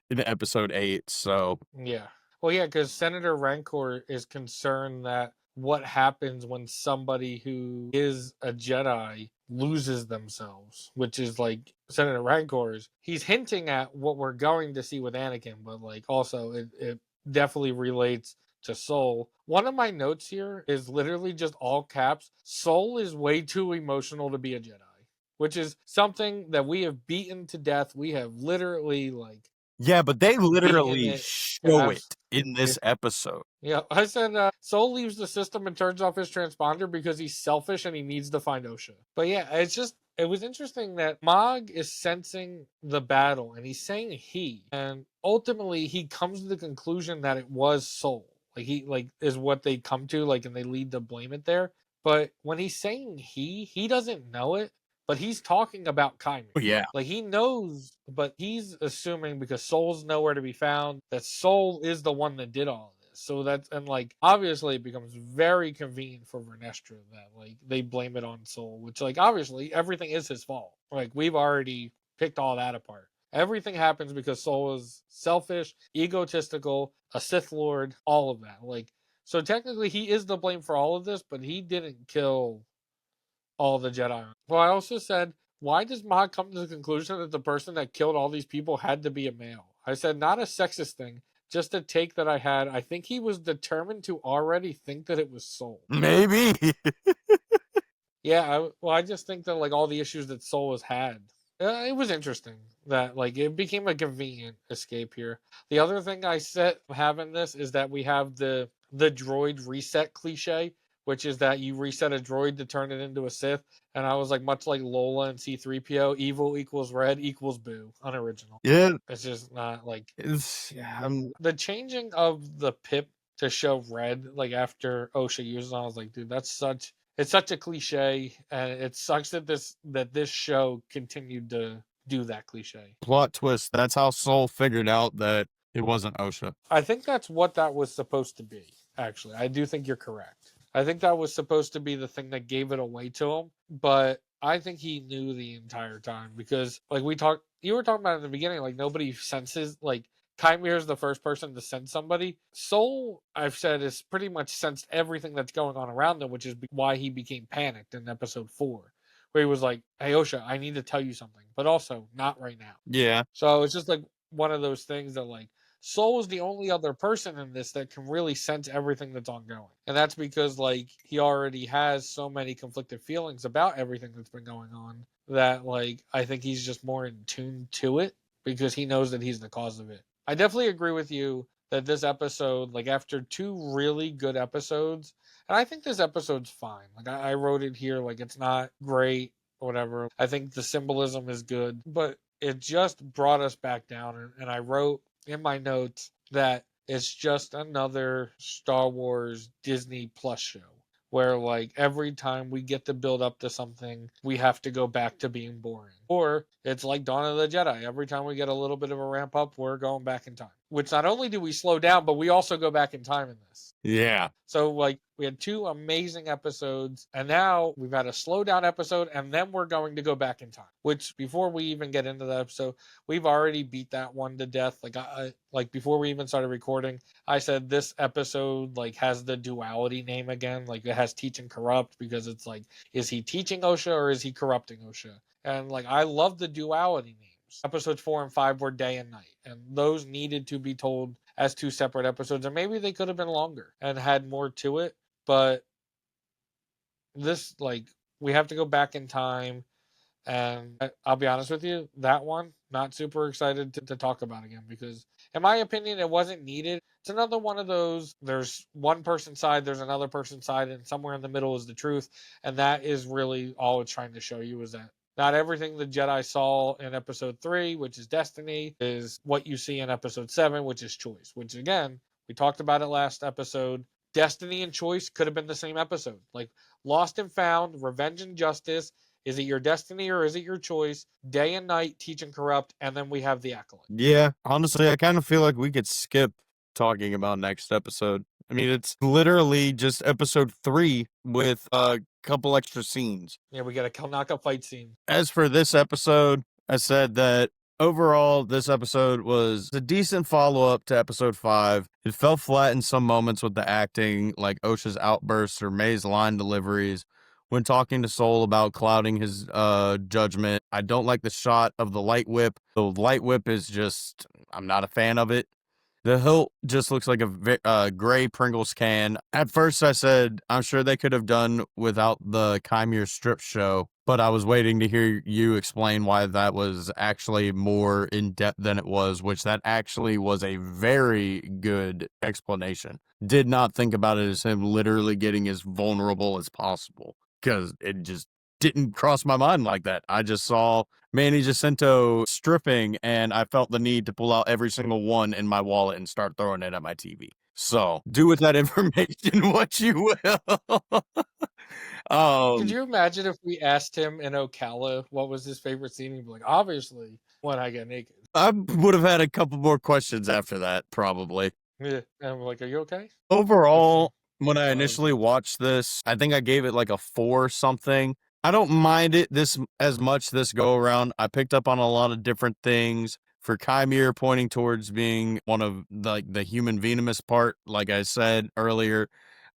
in episode 8. So Yeah. Well, yeah, because Senator Rancor is concerned that what happens when somebody who is a Jedi loses themselves, which is like Senator Rancor's. He's hinting at what we're going to see with Anakin, but like also it definitely relates to Soul. One of my notes here is literally just all caps. Soul is way too emotional to be a Jedi, which is something that we have beaten to death. We have literally like yeah, but they beaten literally it to show it in this episode. yeah, I said Soul leaves the system and turns off his transponder because he's selfish and he needs to find Osha. But yeah, it was interesting that Mog is sensing the battle and he's saying he, and ultimately he comes to the conclusion that it was Soul. Like he like is what they come to, like, and they lead to blame it there. But when he's saying he doesn't know it, but he's talking about Kymir. Yeah. Like he knows, but he's assuming because Soul's nowhere to be found that Soul is the one that did all of this. So that's, and like obviously it becomes very convenient for Vernestra that like they blame it on Soul, which like obviously everything is his fault. Like we've already picked all that apart. Everything happens because Soul is selfish, egotistical, a Sith Lord, all of that. Like, so technically he is the blame for all of this, but he didn't kill all the Jedi. Well, I also said, why does Mahd come to the conclusion that the person that killed all these people had to be a male? I said, not a sexist thing, just a take that I had. I think he was determined to already think that it was Soul. Maybe. Yeah, I just think that like all the issues that Soul has had, it was interesting that like it became a convenient escape here. The other thing I said having this is that we have the droid reset cliche, which is that you reset a droid to turn it into a Sith. And I was like, much like Lola and C-3PO, evil equals red equals boo, unoriginal. Yeah, It's just not like it's the changing of the pip to show red, like after Osha uses it. I was like, dude, it's such a cliche, and it sucks that this show continued to do that cliche. plot twist. That's how Soul figured out that it wasn't Osha. I think that's what that was supposed to be. Actually, I do think you're correct. I think that was supposed to be the thing that gave it away to him, but I think he knew the entire time because, like you were talking about in the beginning, like nobody senses, like Kymir is the first person to sense somebody. Soul, I've said, is pretty much sensed everything that's going on around him, which is why he became panicked in episode 4, where he was like, "Hey Osha, I need to tell you something, but also not right now." Yeah. So it's just like one of those things that like Soul is the only other person in this that can really sense everything that's ongoing. And that's because like he already has so many conflicted feelings about everything that's been going on that like I think he's just more in tune to it because he knows that he's the cause of it. I definitely agree with you that this episode, like after 2 really good episodes, and I think this episode's fine. Like I wrote it here, like it's not great, whatever. I think the symbolism is good, but it just brought us back down. And I wrote in my notes that it's just another Star Wars Disney Plus show where like every time we get to build up to something, we have to go back to being boring. Or it's like Dawn of the Jedi. Every time we get a little bit of a ramp up, we're going back in time. Which not only do we slow down, but we also go back in time in this. Yeah. So like we had 2 amazing episodes, and now we've had a slow down episode, and then we're going to go back in time. Which before we even get into the episode, we've already beat that one to death. Like like before we even started recording, I said this episode like has the duality name again. Like it has teach and corrupt because it's like, is he teaching Osha or is he corrupting Osha? And like I love the duality names. Episodes 4 and 5 were day and night, and those needed to be told as 2 separate episodes, and maybe they could have been longer and had more to it. But this, like, we have to go back in time, and I'll be honest with you, that one, not super excited to talk about again because, in my opinion, it wasn't needed. It's another one of those, there's one person's side, there's another person's side, and somewhere in the middle is the truth. And that is really all it's trying to show you is that not everything the Jedi saw in episode 3, which is destiny, is what you see in episode 7, which is choice. Which, again, we talked about it last episode. Destiny and choice could have been the same episode. Like Lost and Found, Revenge and Justice. Is it your destiny or is it your choice? Day and night, teach and corrupt, and then we have the Acolyte. Yeah. Honestly, I kind of feel like we could skip talking about next episode. I mean, it's literally just episode 3 with a couple extra scenes. Yeah, we got a Kalnaka fight scene. As for this episode, I said that overall, this episode was a decent follow-up to episode 5. It fell flat in some moments with the acting, like Osha's outbursts or May's line deliveries when talking to Soul about clouding his judgment. I don't like the shot of the light whip. The light whip is just, I'm not a fan of it. The hilt just looks like a gray Pringles can. At first, I said, I'm sure they could have done without the Chimere strip show, but I was waiting to hear you explain why that was actually more in depth than it was, which that actually was a very good explanation. Did not think about it as him literally getting as vulnerable as possible, because it just didn't cross my mind like that. I just saw Manny Jacinto stripping, and I felt the need to pull out every single one in my wallet and start throwing it at my TV. So, do with that information what you will. Could you imagine if we asked him in Ocala what was his favorite scene? He'd be like, obviously, when I get naked. I would have had a couple more questions after that, probably. Yeah, and I'm like, "Are you okay?" Overall, when I So I was initially watched this, I think I gave it like a 4 something. I don't mind it this as much this go around. I picked up on a lot of different things. For Chimere pointing towards being one of the human venomous part, like I said earlier,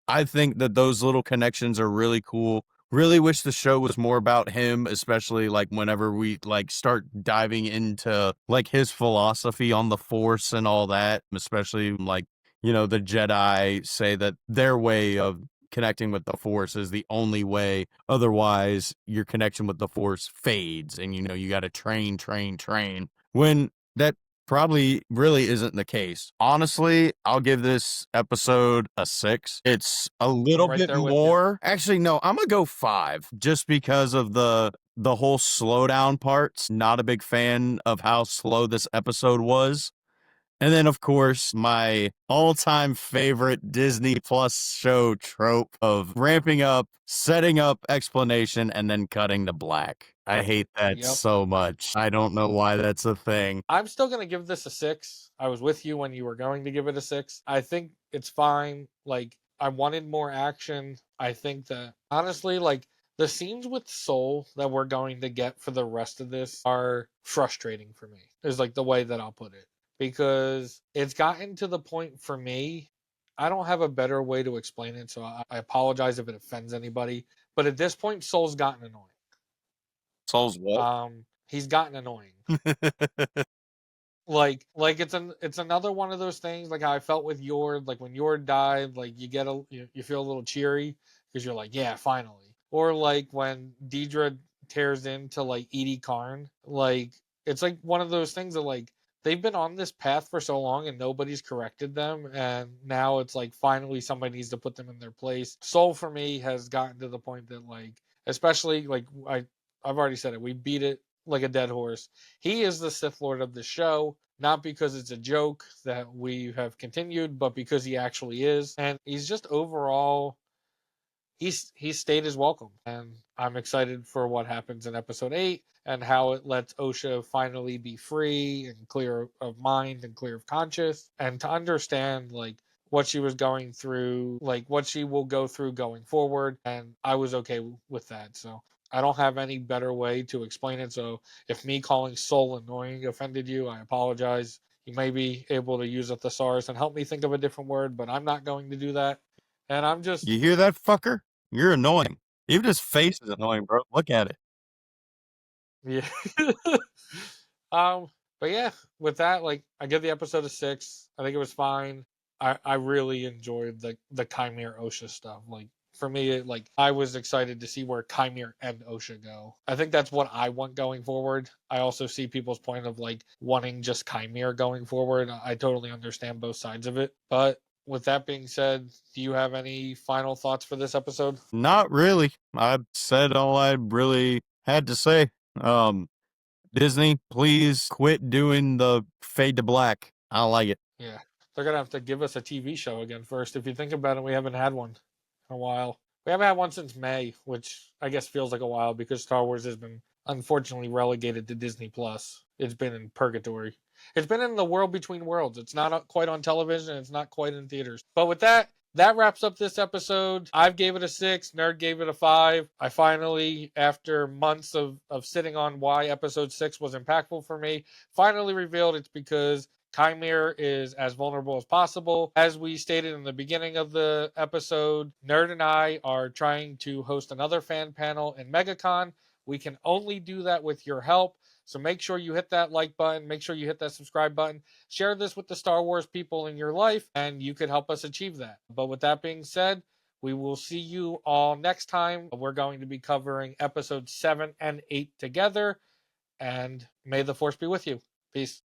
I think that those little connections are really cool. Really wish the show was more about him, especially like whenever we like start diving into like his philosophy on the Force and all that, especially like, the Jedi say that their way of connecting with the Force is the only way. Otherwise, your connection with the Force fades and you got to train, train, train. When that probably really isn't the case. Honestly, I'll give this episode a 6. It's a I'm little right bit there with you. more. Actually, no, I'm gonna go 5 just because of the whole slowdown parts. Not a big fan of how slow this episode was. And then, of course, my all-time favorite Disney Plus show trope of ramping up, setting up explanation, and then cutting to black. I hate that Yep. so much. I don't know why that's a thing. I'm still gonna give this a 6. I was with you when you were going to give it a 6. I think it's fine. Like, I wanted more action. I think that honestly, like, the scenes with Soul that we're going to get for the rest of this are frustrating for me. Is like the way that I'll put it. Because it's gotten to the point for me, I don't have a better way to explain it, so I apologize if it offends anybody. But at this point, Soul's gotten annoying. Soul's what? He's gotten annoying. Like it's another one of those things like how I felt with Yord. Like when Yord died, like you feel a little cheery because you're like, yeah, finally. Or like when Deidre tears into like Edie Karn, like it's like one of those things that like they've been on this path for so long and nobody's corrected them, and now it's like finally somebody needs to put them in their place. Soul for me has gotten to the point that like, especially like I've already said it, we beat it like a dead horse. He is the Sith Lord of the show, not because it's a joke that we have continued, but because he actually is. And he's just overall, he's stayed his welcome. And I'm excited for what happens in episode 8 and how it lets Osha finally be free and clear of mind and clear of conscience, and to understand like what she was going through, like what she will go through going forward. And I was okay with that. So I don't have any better way to explain it. So if me calling Soul annoying offended you, I apologize. You may be able to use a thesaurus and help me think of a different word, but I'm not going to do that. And I'm just, You hear that, fucker? You're annoying. Even his face is annoying, bro. Look at it. yeah. um, but yeah, with that, like I give the episode a 6. I think it was fine. I really enjoyed the Chimere OSHA stuff. Like for me, like I was excited to see where Chimere and OSHA go. I think that's what I want going forward. I also see people's point of like wanting just Chimere going forward. I totally understand both sides of it. But with that being said, do you have any final thoughts for this episode? Not really. I've said all I really had to say. Um, Disney, please quit doing the fade to black. I don't like it. Yeah, they're gonna have to give us a TV show again first. If you think about it, we haven't had one in a while. We haven't had one since May, which I guess feels like a while because Star Wars has been unfortunately relegated to Disney Plus. It's been in purgatory. It's been in the world between worlds. It's not quite on television. It's not quite in theaters. But with that, that wraps up this episode. I've gave it a 6. Nerd gave it a 5. I finally, after months of sitting on why episode 6 was impactful for me, finally revealed it's because Chimere is as vulnerable as possible. As we stated in the beginning of the episode, Nerd and I are trying to host another fan panel in MegaCon. We can only do that with your help. So make sure you hit that like button, make sure you hit that subscribe button, share this with the Star Wars people in your life, and you could help us achieve that. But with that being said, we will see you all next time. We're going to be covering episodes 7 and 8 together, and may the force be with you. Peace.